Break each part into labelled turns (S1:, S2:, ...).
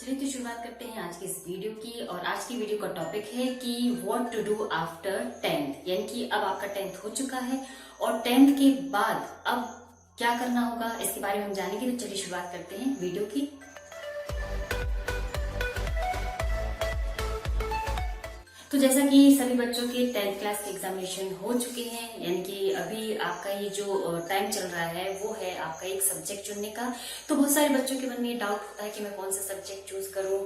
S1: चलिए तो शुरुआत करते हैं आज की इस वीडियो की। और आज की वीडियो का टॉपिक है कि what to do after 10th, यानी कि अब आपका 10th हो चुका है और 10th के बाद अब क्या करना होगा इसके बारे में हम जानेंगे। तो चलिए शुरुआत करते हैं वीडियो की। तो जैसा कि सभी बच्चों के 10th क्लास के एग्जामिनेशन हो चुके हैं, यानी कि अभी आपका ये जो टाइम चल रहा है वो है आपका एक सब्जेक्ट चुनने का। तो बहुत सारे बच्चों के मन में डाउट होता है कि मैं कौन सा सब्जेक्ट चूज करूं,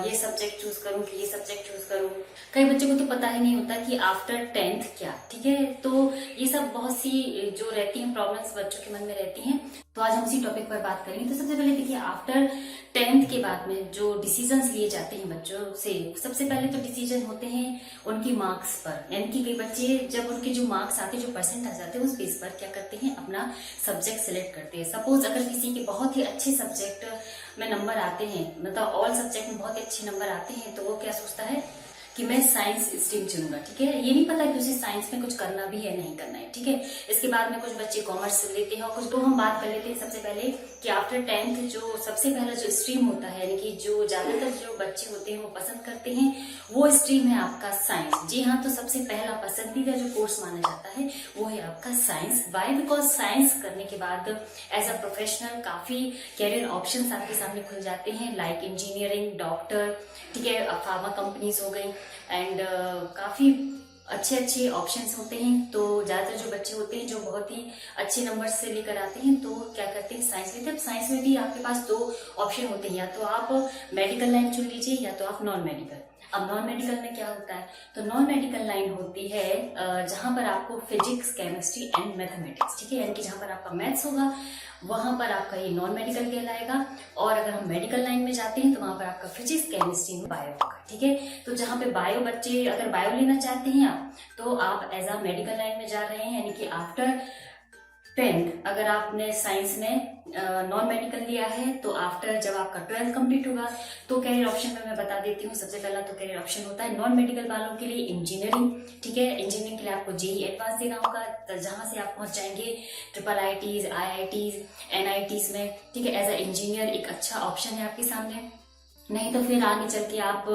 S1: ये सब्जेक्ट चूज करूं कि ये सब्जेक्ट चूज करूं। कई बच्चों को तो पता ही नहीं होता कि आफ्टर 10th क्या, ठीक है। तो ये सब बहुत सी जो रहती हैं प्रॉब्लम्स बच्चों के मन में रहती हैं। तो आज हम इसी टॉपिक पर बात करेंगे। तो सबसे पहले देखिए, आफ्टर 10th के बाद में जो डिसीजंस लिए जाते हैं बच्चों से, सबसे पहले तो डिसीजन होते हैं उनकी मार्क्स पर, यानी कि कई बच्चे जब उनके जो मार्क्स आते हैं, जो परसेंट आ जाते हैं, उस बेस पर क्या करते हैं, अपना सब्जेक्ट सिलेक्ट करते हैं। सपोज अगर किसी के बहुत ही अच्छे सब्जेक्ट में नंबर आते हैं, मतलब ऑल सब्जेक्ट में बहुत ही अच्छे नंबर आते हैं, तो वो क्या सोचता है कि मैं साइंस स्ट्रीम चुनूंगा, ठीक है। ये नहीं पता कि उसे साइंस में कुछ करना भी है नहीं करना है, ठीक है। इसके बाद में कुछ बच्चे कॉमर्स लेते हैं और कुछ, तो हम बात कर लेते हैं सबसे पहले कि आफ्टर 10th जो सबसे पहला जो स्ट्रीम होता है, यानी कि जो ज्यादातर जो बच्चे होते हैं वो पसंद करते हैं, वो स्ट्रीम है आपका साइंस। जी हाँ, तो सबसे पहला पसंदीदा जो कोर्स माना जाता है वो है आपका साइंस। वाई? बिकॉज साइंस करने के बाद एज अ प्रोफेशनल काफी कैरियर ऑप्शंस आपके सामने खुल जाते हैं, लाइक इंजीनियरिंग, डॉक्टर, ठीक है, फार्मा कंपनीज हो गई एंड काफी अच्छे अच्छे ऑप्शंस होते हैं। तो ज्यादातर जो बच्चे होते हैं जो बहुत ही अच्छे नंबर से लेकर आते हैं, तो क्या करते हैं, साइंस लेते हैं। साइंस में भी आपके पास दो ऑप्शन होते हैं, या तो आप मेडिकल लाइन चुन लीजिए या तो आप नॉन मेडिकल। अब नॉन मेडिकल में क्या होता है, तो नॉन मेडिकल लाइन होती है जहां पर आपको फिजिक्स, केमिस्ट्री एंड मैथमेटिक्स, ठीक है, यानी कि जहां पर आपका मैथ्स होगा वहां पर आपका ये नॉन मेडिकल कहलाएगा। और अगर हम मेडिकल लाइन में जाते हैं तो वहां पर आपका फिजिक्स, केमिस्ट्री में बायो होगा, ठीक है। तो जहां पे बायो बच्चे अगर बायो लेना चाहते हैं आप, तो आप एज अ मेडिकल लाइन में जा रहे हैं, यानी कि आफ्टर 10th अगर आपने साइंस में नॉन मेडिकल लिया है, तो आफ्टर जब आपका 12th कंप्लीट होगा तो कैरियर ऑप्शन में मैं बता देती हूँ। सबसे पहला तो कैरियर ऑप्शन होता है नॉन मेडिकल वालों के लिए इंजीनियरिंग, ठीक है। इंजीनियरिंग के लिए आपको जेईई एडवांस देना होगा, जहां से आप पहुंच जाएंगे IITs, IITs, NITs में, ठीक है। एज अ इंजीनियर एक अच्छा ऑप्शन है आपके सामने। नहीं तो फिर आगे चल के आप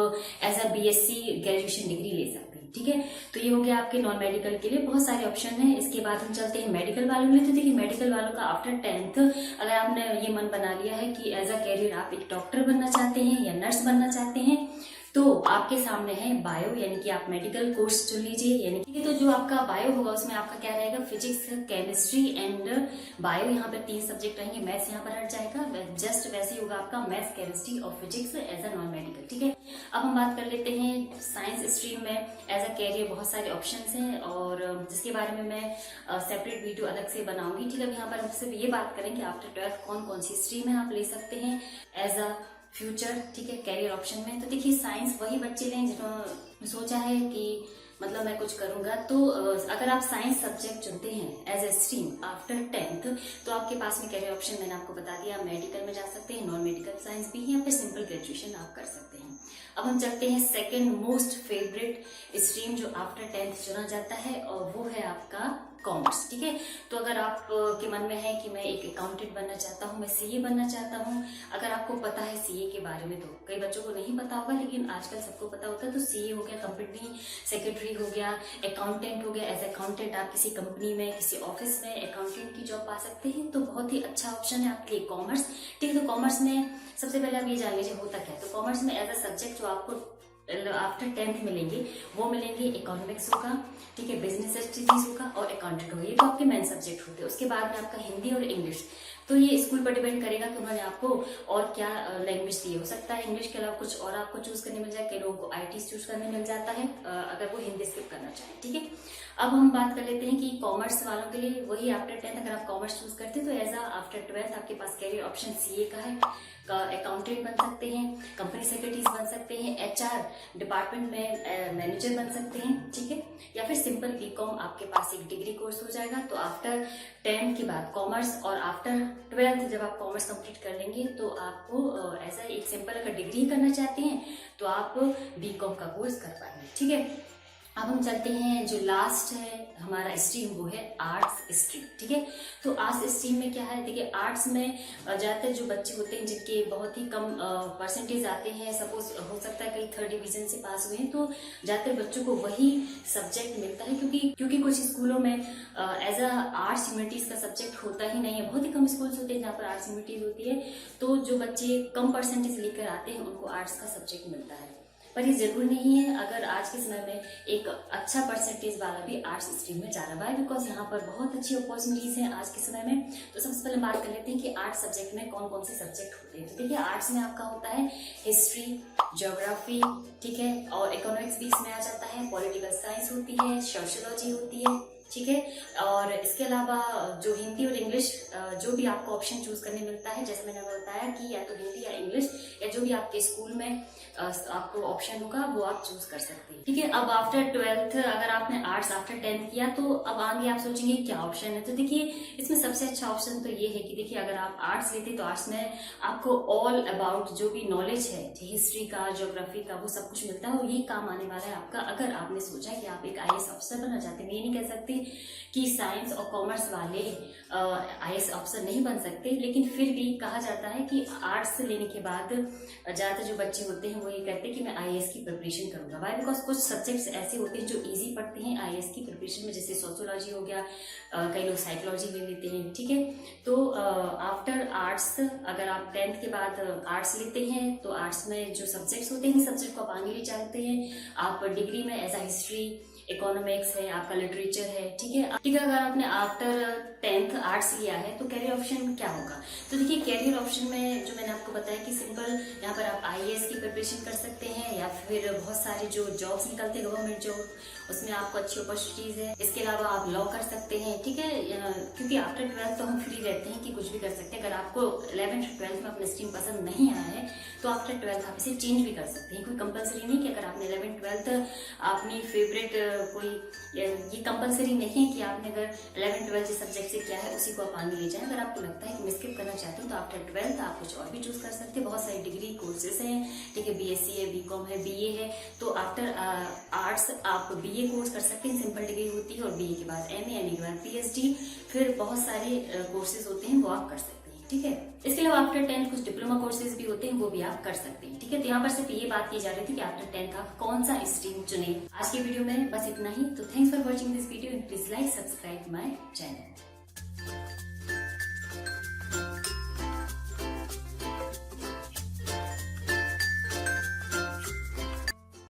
S1: as a BSc graduation degree ले सकते हैं, ठीक है। तो ये हो गया आपके नॉन मेडिकल के लिए, बहुत सारे ऑप्शन हैं। इसके बाद हम चलते हैं मेडिकल वालों में। तो देखिए, मेडिकल वालों का आफ्टर 10th अगर आपने ये मन बना लिया है कि एज अ कैरियर आप एक डॉक्टर बनना चाहते हैं या नर्स बनना चाहते हैं, तो आपके सामने है बायो, यानी कि आप मेडिकल कोर्स चुन लीजिए। यानी कि तो जो आपका बायो होगा उसमें आपका क्या रहेगा, फिजिक्स, केमिस्ट्री एंड बायो। यहाँ पर 3 सब्जेक्ट रहेंगे, मैथ्स यहाँ पर हट जाएगा, जस्ट वैसे ही होगा आपका मैथ्स, केमिस्ट्री और physics as a non medical, ठीक है। अब हम बात कर लेते हैं साइंस स्ट्रीम में एज अ कैरियर बहुत सारे ऑप्शंस हैं, और जिसके बारे में मैं सेपरेट वीडियो अलग से बनाऊंगी, ठीक है। यहाँ पर हम सिर्फ ये बात करेंगे आफ्टर 12th कौन कौन सी स्ट्रीम है आप ले सकते हैं एज अ फ्यूचर, ठीक है, कैरियर ऑप्शन में। तो देखिए, साइंस वही बच्चे लें जिन्होंने सोचा है कि मतलब मैं कुछ करूंगा। तो अगर आप साइंस सब्जेक्ट चुनते हैं as a stream after 10th, तो आपके पास में कैरियर ऑप्शन मैंने आपको बता दिया, मेडिकल में जा सकते हैं, नॉन मेडिकल साइंस भी है, या फिर सिंपल ग्रेजुएशन आप कर सकते हैं। अब हम चलते हैं सेकेंड मोस्ट फेवरेट स्ट्रीम जो आफ्टर 10th चुना जाता है, और वो है आपका कॉमर्स, ठीक है। तो अगर आप के मन में है कि मैं एक अकाउंटेंट बनना चाहता हूँ, मैं CA बनना चाहता हूँ, अगर आपको पता है CA के बारे में, तो कई बच्चों को नहीं पता होगा लेकिन आजकल सबको पता होता है। तो CA हो गया, कंपनी सेक्रेटरी हो गया, अकाउंटेंट हो गया। एज अकाउंटेंट आप किसी कंपनी में, किसी ऑफिस में अकाउंटेंट की जॉब पा सकते हैं, तो बहुत ही अच्छा ऑप्शन है आपके लिए कॉमर्स, ठीक है। तो कॉमर्स में सबसे पहले आप ये जान लीजिए होता क्या है। तो कॉमर्स में एज अ सब्जेक्ट जो आपको आफ्टर 10th मिलेंगे वो मिलेंगे इकोनॉमिक्स होगा, ठीक है, बिजनेस स्टडीज होगा और अकाउंटेंट होगा। ये तो आपके मेन सब्जेक्ट होते हैं। उसके बाद में आपका हिंदी और इंग्लिश। तो ये स्कूल पर डिपेंड करेगा कि उन्होंने आपको और क्या लैंग्वेज दी। हो सकता है इंग्लिश के अलावा कुछ और आपको चूज करने मिल जाए, कई लोगों को IT चूज करने मिल जाता है अगर वो हिंदी स्किप करना चाहें, ठीक है। अब हम बात कर लेते हैं कि कॉमर्स वालों के लिए वही आफ्टर 10th अगर आप कॉमर्स चूज करते हैं, तो एज अ आफ्टर 12th आपके पास कैरियर ऑप्शन CA का है, अकाउंटेंट बन सकते हैं, कंपनी सेक्रेटरीज बन सकते हैं, HR डिपार्टमेंट में मैनेजर बन सकते हैं, ठीक है, या फिर सिंपल BCom आपके पास एक डिग्री कोर्स हो जाएगा। तो आफ्टर 10th के बाद कॉमर्स, और आफ्टर 12th जब आप कॉमर्स कंप्लीट कर लेंगे तो आपको ऐसा एक सिंपल अगर डिग्री करना चाहते हैं तो आप BCom का कोर्स कर पाएंगे, ठीक है। अब हम चलते हैं, जो लास्ट है हमारा स्ट्रीम वो है आर्ट्स स्ट्रीम। ठीक है, तो आर्ट्स स्ट्रीम में क्या है, देखिए आर्ट्स में ज्यादातर जो बच्चे होते हैं जिनके बहुत ही कम परसेंटेज आते हैं, सपोज हो सकता है कहीं थर्ड डिवीजन से पास हुए हैं, तो ज्यादातर बच्चों को वही सब्जेक्ट मिलता है, क्योंकि कुछ स्कूलों में एज अ आर्ट्स ह्यूमैनिटीज का सब्जेक्ट होता ही नहीं है। बहुत ही कम स्कूल्स होते हैं जहाँ पर आर्ट्स ह्यूमैनिटीज होती है, तो जो बच्चे कम परसेंटेज लेकर आते हैं उनको आर्ट्स का सब्जेक्ट मिलता है। पर ये जरूरी नहीं है, अगर आज के समय में एक अच्छा परसेंटेज वाला भी आर्ट्स स्ट्रीम में जा रहा है, बिकॉज यहाँ पर बहुत अच्छी अपॉर्चुनिटीज हैं आज के समय में। तो सबसे पहले बात कर लेते हैं कि आर्ट्स सब्जेक्ट में कौन कौन से सब्जेक्ट होते हैं। तो देखिए आर्ट्स में आपका होता है हिस्ट्री, ज्योग्राफी, ठीक है, और इकोनॉमिक्स भी इसमें आ जाता है, पॉलिटिकल साइंस होती है, सोशियोलॉजी होती है, ठीक है। और इसके अलावा जो हिंदी और इंग्लिश जो भी आपको ऑप्शन चूज करने मिलता है, जैसे मैंने बताया कि या तो हिंदी या इंग्लिश या जो भी आपके स्कूल में आपको ऑप्शन होगा वो आप चूज कर सकते हैं। ठीक है, अब आफ्टर 12th अगर आपने आर्ट्स आफ्टर 10th किया तो अब आगे आप सोचेंगे क्या ऑप्शन है। तो देखिए इसमें सबसे अच्छा ऑप्शन तो ये है कि देखिए अगर आप आर्ट्स लेते तो आर्ट्स में आपको ऑल अबाउट जो भी नॉलेज है हिस्ट्री का, ज्योग्राफी का, वो सब कुछ मिलता है और ये काम आने वाला है आपका। अगर आपने सोचा है कि आप एक IAS अफसर बनना चाहते हैं, मैं ये नहीं कह सकती कि साइंस और कॉमर्स वाले IAS अफसर नहीं बन सकते, लेकिन फिर भी कहा जाता है कि आर्ट्स लेने के बाद ज्यादातर जो बच्चे होते हैं वो ये कहते हैं कि मैं IAS की प्रिपरेशन करूंगा। वाई? बिकॉज कुछ सब्जेक्ट्स ऐसे होते हैं जो इजी पढ़ते हैं IAS की प्रिपरेशन में, जैसे सोशियोलॉजी हो गया, कई लोग साइकोलॉजी ले लेते हैं। ठीक है, तो आफ्टर आर्ट्स अगर आप 10th के बाद आर्ट्स लेते हैं तो आर्ट्स में जो सब्जेक्ट्स होते हैं सब्जेक्ट को आप आगे ले जाते हैं। आप डिग्री में एज अ हिस्ट्री, इकोनॉमिक्स है, आपका लिटरेचर है, ठीक है। अगर आपने आफ्टर 10th आर्ट्स लिया है तो कैरियर ऑप्शन क्या होगा। तो देखिए कैरियर ऑप्शन में जो मैंने आपको बताया कि सिंपल यहाँ पर आप IAS की प्रिपरेशन कर सकते हैं, या फिर बहुत सारे जो जॉब्स निकलते हैं गवर्नमेंट जॉब, उसमें आपको अच्छी अपॉर्चुनिटीज है। इसके अलावा आप लॉ कर सकते हैं, ठीक है, क्योंकि आफ्टर 12th तो हम फ्री रहते हैं कि कुछ भी कर सकते हैं। अगर आपको 11th 12th में अपना स्ट्रीम पसंद नहीं आया है तो आफ्टर 12th आप इसे चेंज भी कर सकते हैं। कोई कंपलसरी नहीं कि अगर आपने 11th 12th अपनी फेवरेट कोई, ये कंपलसरी नहीं है कि आपने अगर 11th 12th जिस सब्जेक्ट से किया है उसी को आप आगे ले जाएं। अगर आपको लगता है कि मैं स्किप करना चाहते हो तो आफ्टर 12th आप कुछ और भी चूज कर सकते हैं। बहुत सारी डिग्री कोर्सेज हैं, ठीक है, BSc है, BCom है, BA है। तो आफ्टर आर्ट्स आप BA कोर्स कर सकते हैं, सिंपल डिग्री होती है, और BA के बाद MA, MA के बाद PhD, फिर बहुत सारे कोर्सेज होते हैं वो आप कर सकते हैं। ठीक है, इसके अलावा आफ्टर 10th कुछ डिप्लोमा कोर्सेज भी होते हैं, वो भी आप कर सकते हैं। ठीक है, तो यहाँ पर सिर्फ ये बात की जा रही थी कि आफ्टर 10th आप कौन सा स्ट्रीम चुने। आज के वीडियो में बस इतना ही। तो thanks for watching this video, please like, subscribe my channel.